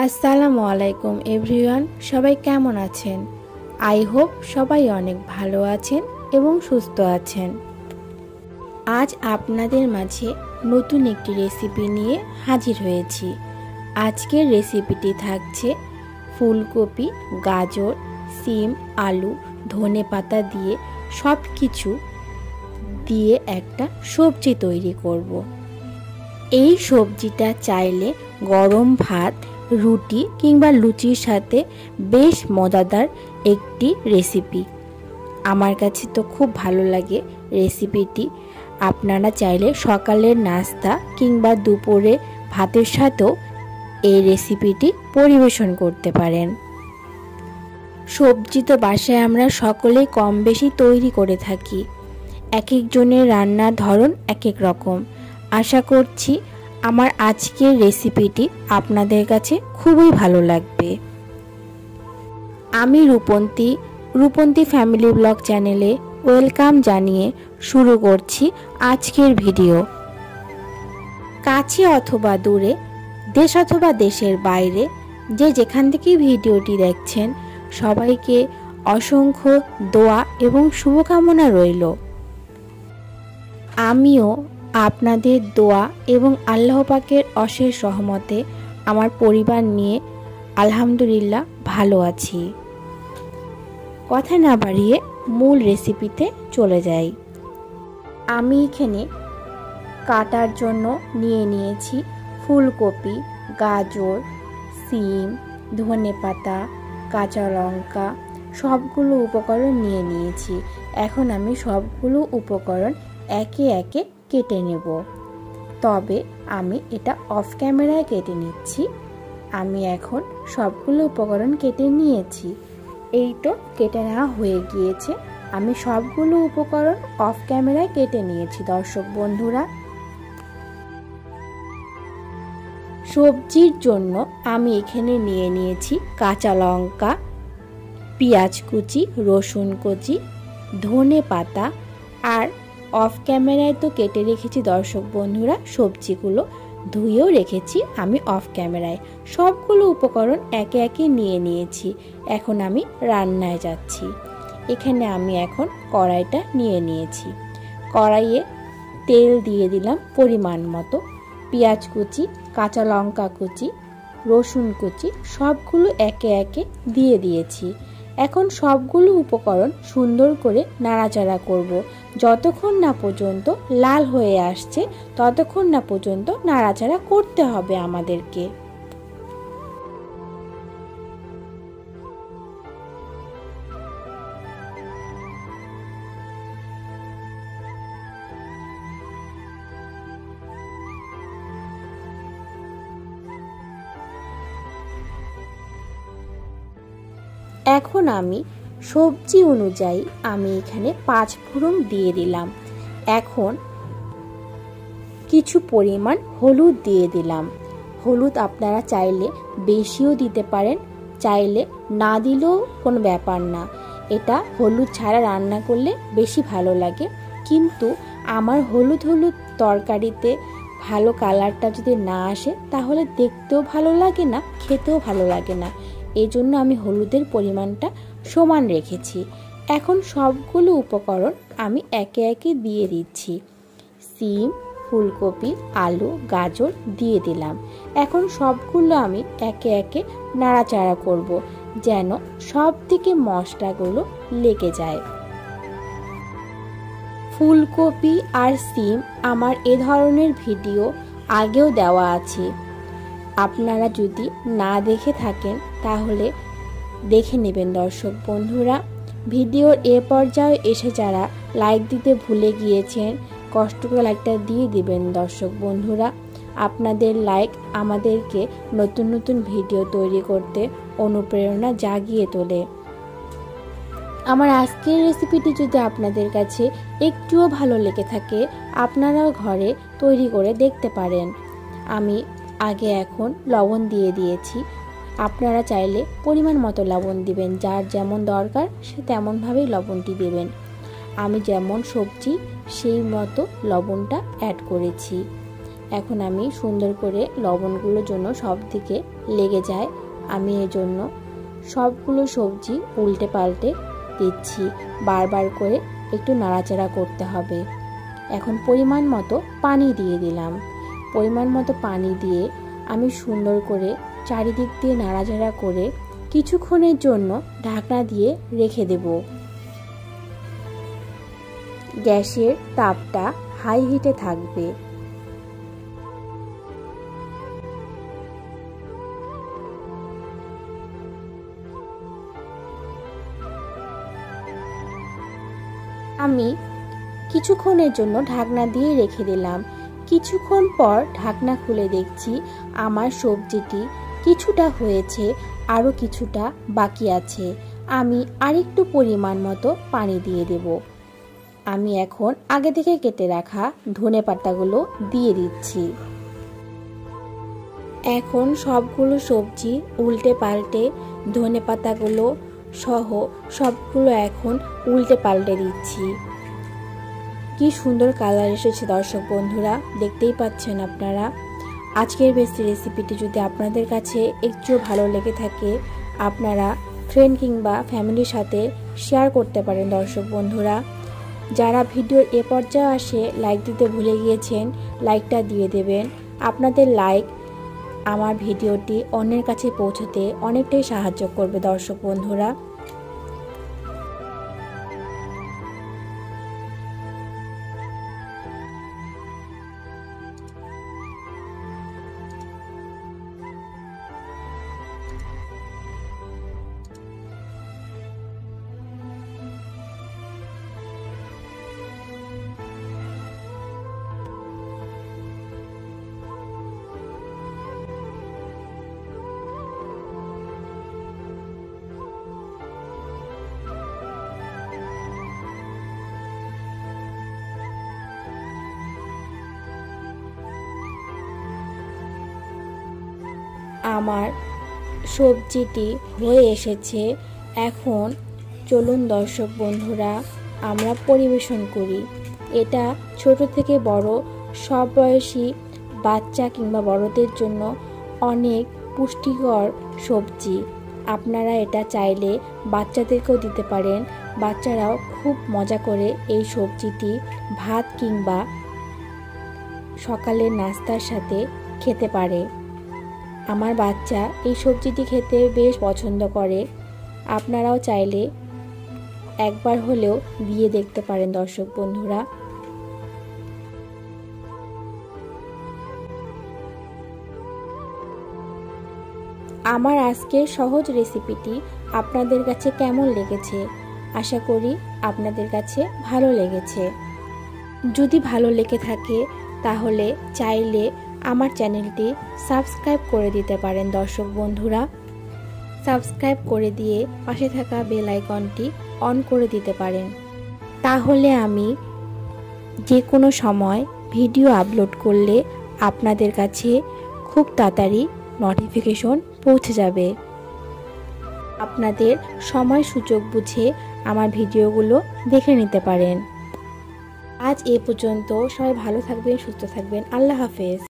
আসসালামু আলাইকুম এভরিওয়ান, সবাই কেমন আছেন? আই হোপ সবাই অনেক ভালো আছেন এবং সুস্থ আছেন। আজ আপনাদের মাঝে নতুন একটি রেসিপি নিয়ে হাজির হয়েছি। আজকের রেসিপিটি থাকছে ফুলকপি, গাজর, সিম, আলু, ধনেপাতা দিয়ে সব কিছু দিয়ে একটা সবজি তৈরি করব। এই সবজিটা চাইলে গরম ভাত, রুটি কিংবা লুচির সাথে বেশ মজাদার একটি রেসিপি। আমার কাছে তো খুব ভালো লাগে রেসিপিটি। আপনারা চাইলে সকালের নাস্তা কিংবা দুপুরে ভাতের সাথেও এই রেসিপিটি পরিবেশন করতে পারেন। সবজি তো বাসায় আমরা সকলেই কম বেশি তৈরি করে থাকি। এক একজনের রান্নার ধরন এক এক রকম। আশা করছি আমার আজকের রেসিপিটি আপনাদের কাছে খুবই ভালো লাগবে। আমি রূপন্তী ফ্যামিলি ব্লগ চ্যানেলে ওয়েলকাম জানিয়ে শুরু করছি আজকের ভিডিও। কাছে অথবা দূরে, দেশ অথবা দেশের বাইরে, যে যেখান থেকে ভিডিওটি দেখছেন সবাইকে অসংখ্য দোয়া এবং শুভকামনা রইল। আমিও আপনাদের দোয়া এবং আল্লাহ পাকের অশেষ রহমতে আমার পরিবার নিয়ে আলহামদুলিল্লাহ ভালো আছি। কথা না বাড়িয়ে মূল রেসিপিতে চলে যাই। আমি এখানে কাটার জন্য নিয়ে নিয়েছি ফুলকপি, গাজর, সিম, ধনেপাতা, কাঁচা লঙ্কা, সবগুলো উপকরণ নিয়ে নিয়েছি। এখন আমি সবগুলো উপকরণ একে একে কেটে নেব। তবে আমি এটা অফ ক্যামেরায় কেটে নিচ্ছি। আমি এখন সবগুলো উপকরণ কেটে নিয়েছি। এই তো কেটে নেওয়া হয়ে গিয়েছে। আমি সবগুলো উপকরণ অফ ক্যামেরায় কেটে নিয়েছি। দর্শক বন্ধুরা, সবজির জন্য আমি এখানে নিয়ে নিয়েছি কাঁচা লঙ্কা, পেঁয়াজ কুচি, রসুন কুচি, ধনেপাতা, আর অফ ক্যামেরায় তো কেটে রেখেছি দর্শক বন্ধুরা সবজিগুলো, ধুয়েও রেখেছি আমি অফ ক্যামেরায়। সবগুলো উপকরণ একে একে নিয়ে নিয়েছি। এখন আমি রান্নায় যাচ্ছি। এখানে আমি এখন কড়াইটা নিয়ে নিয়েছি। কড়াইয়ে তেল দিয়ে দিলাম পরিমাণ মতো। পেঁয়াজ কুচি, কাঁচা লঙ্কা কুচি, রসুন কুচি সবগুলো একে একে দিয়ে দিয়েছি। এখন সবগুলো উপকরণ সুন্দর করে নাড়াচাড়া করব। যতক্ষণ না পর্যন্ত লাল হয়ে আসছে ততক্ষণ না পর্যন্ত নাড়াচাড়া করতে হবে আমাদেরকে। এখন আমি সবজি অনুযায়ী আমি এখানে 5 ফোড়ন দিয়ে দিলাম। এখন কিছু পরিমাণ হলুদ দিয়ে দিলাম। হলুদ আপনারা চাইলে বেশিও দিতে পারেন, চাইলে না দিলেও কোনো ব্যাপার না। এটা হলুদ ছাড়া রান্না করলে বেশি ভালো লাগে। কিন্তু আমার হলুদ তরকারিতে ভালো কালারটা যদি না আসে তাহলে দেখতেও ভালো লাগে না, খেতেও ভালো লাগে না। এই জন্য আমি হলুদের পরিমাণটা সমান রেখেছি। এখন সবগুলো উপকরণ আমি একে একে দিয়ে দিচ্ছি। সিম, ফুলকপি, আলু, গাজর দিয়ে দিলাম। এখন সবগুলো আমি একে একে নাড়াচাড়া করব যেন সব দিকে মশলাগুলো লেগে যায়। ফুলকপি আর সিম আমার এ ধরনের ভিডিও আগেও দেওয়া আছে। আপনারা যদি না দেখে থাকেন তাহলে দেখে নেবেন দর্শক বন্ধুরা। ভিডিওর এ পর্যায়ে এসে যারা লাইক দিতে ভুলে গিয়েছেন কষ্ট করে লাইকটা দিয়ে দিবেন দর্শক বন্ধুরা। আপনাদের লাইক আমাদেরকে নতুন নতুন ভিডিও তৈরি করতে অনুপ্রেরণা জাগিয়ে তোলে। আমার আজকের রেসিপিটি যদি আপনাদের কাছে একটুও ভালো লেগে থাকে আপনারাও ঘরে তৈরি করে দেখতে পারেন। আমি আগে এখন লবণ দিয়ে দিয়েছি। আপনারা চাইলে পরিমাণ মতো লবণ দিবেন, যার যেমন দরকার সে তেমনভাবেই লবণটি দেবেন। আমি যেমন সবজি সেই মতো লবণটা অ্যাড করেছি। এখন আমি সুন্দর করে লবণগুলোর জন্য সব দিকে লেগে যায়, আমি এজন্য সবগুলো সবজি উল্টে পাল্টে দিচ্ছি। বারবার করে একটু নাড়াচাড়া করতে হবে। এখন পরিমাণ মতো পানি দিয়ে দিলাম। পরিমাণ মতো পানি দিয়ে আমি সুন্দর করে চারিদিক দিয়ে নাড়াচাড়া করে কিছুক্ষণের জন্য ঢাকনা দিয়ে রেখে দেব। গ্যাসের তাপটা হাই হিটে থাকবে। আমি কিছুক্ষণের জন্য ঢাকনা দিয়ে রেখে দিলাম। কিছুক্ষণ পর ঢাকনা খুলে দেখছি আমার সবজিটি কিছুটা হয়েছে, আরও কিছুটা বাকি আছে। আমি আরেকটু পরিমাণ মতো পানি দিয়ে দেব। আমি এখন আগে থেকে কেটে রাখা ধনেপাতাগুলো দিয়ে দিচ্ছি। এখন সবগুলো সবজি উল্টে পাল্টে ধনেপাতাগুলো সহ সবগুলো এখন উল্টে পাল্টে দিচ্ছি। কি সুন্দর কালার এসেছে দর্শক বন্ধুরা, দেখতেই পাচ্ছেন আপনারা। আজকের রেসিপিটি যদি আপনাদের কাছে একটু ভালো লেগে থাকে, আপনারা ফ্রেন্ড কিংবা ফ্যামিলির সাথে শেয়ার করতে পারেন দর্শক বন্ধুরা। যারা ভিডিওর এ পর্যায়ে আসে লাইক দিতে ভুলে গিয়েছেন, লাইকটা দিয়ে দেবেন। আপনাদের লাইক আমার ভিডিওটি অন্যের কাছে পৌঁছতে অনেকটাই সাহায্য করবে দর্শক বন্ধুরা। আমার সবজিটি হয়ে এসেছে। এখন চলুন দর্শক বন্ধুরা আমরা পরিবেশন করি। এটা ছোট থেকে বড় সব বয়সী বাচ্চা কিংবা বড়দের জন্য অনেক পুষ্টিকর সবজি। আপনারা এটা চাইলে বাচ্চাদেরকেও দিতে পারেন। বাচ্চারাও খুব মজা করে এই সবজিটি ভাত কিংবা সকালের নাস্তার সাথে খেতে পারে। আমার বাচ্চা এই সবজিটি খেতে বেশ পছন্দ করে। আপনারাও চাইলে একবার হলেও দিয়ে দেখতে পারেন দর্শক বন্ধুরা। আমার আজকের সহজ রেসিপিটি আপনাদের কাছে কেমন লেগেছে? আশা করি আপনাদের কাছে ভালো লেগেছে। যদি ভালো লেগে থাকে তাহলে চাইলে আমার চ্যানেলটি সাবস্ক্রাইব করে দিতে পারেন দর্শক বন্ধুরা। সাবস্ক্রাইব করে দিয়ে পাশে থাকা বেল আইকনটি অন করে দিতে পারেন। তাহলে আমি যে কোনো সময় ভিডিও আপলোড করলে আপনাদের কাছে খুব তাড়াতাড়ি নোটিফিকেশন পৌঁছে যাবে। আপনাদের সময় সুযোগ বুঝে আমার ভিডিওগুলো দেখে নিতে পারেন। আজ এ পর্যন্ত। সবাই ভালো থাকবেন, সুস্থ থাকবেন। আল্লাহ হাফেজ।